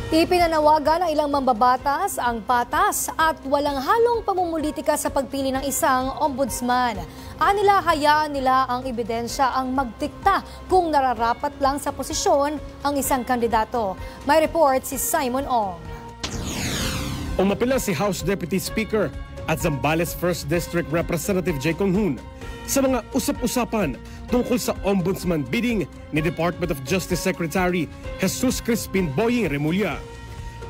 Ipinanawagan ng ilang mambabatas ang patas at walang halong pamumulitika sa pagpili ng isang ombudsman. Anila hayaan nila ang ebidensya ang magdikta kung nararapat lang sa posisyon ang isang kandidato. May report si Simon Ong. Umapila si House Deputy Speaker at Zambales 1st District Representative Jay Conghun sa mga usap-usapan tungkol sa ombudsman bidding ni Department of Justice Secretary Jesus Crispin Boying Remulla.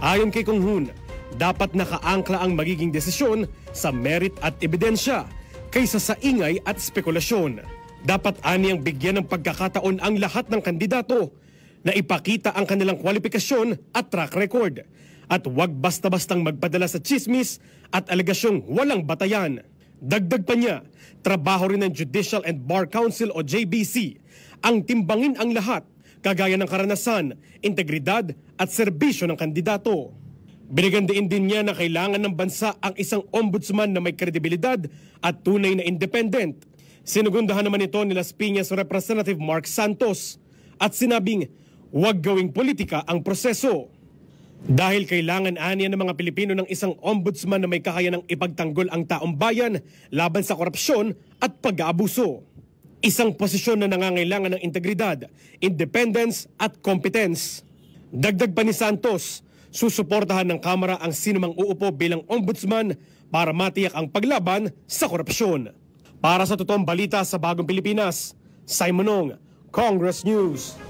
Ayon kay Conghun, dapat nakaangkla ang magiging desisyon sa merit at ebidensya kaysa sa ingay at spekulasyon. Dapat aniyang bigyan ng pagkakataon ang lahat ng kandidato na ipakita ang kanilang kwalifikasyon at track record at huwag basta-bastang magpadala sa chismis at alegasyong walang batayan. Dagdag pa niya, trabaho rin ng Judicial and Bar Council o JBC ang timbangin ang lahat kagaya ng karanasan, integridad at serbisyo ng kandidato. Binigyan din niya na kailangan ng bansa ang isang ombudsman na may kredibilidad at tunay na independent. Sinugundahan naman ito ni Las Piñas Representative Mark Santos at sinabing huwag gawing politika ang proseso. Dahil kailangan aniya ng mga Pilipino ng isang ombudsman na may kakayanang ipagtanggol ang taong bayan laban sa korupsyon at pag-aabuso. Isang posisyon na nangangailangan ng integridad, independence at competence. Dagdag pa ni Santos, susuportahan ng Kamara ang sinumang uupo bilang ombudsman para matiyak ang paglaban sa korupsyon. Para sa totoong balita sa Bagong Pilipinas, Simon Ong, Congress News.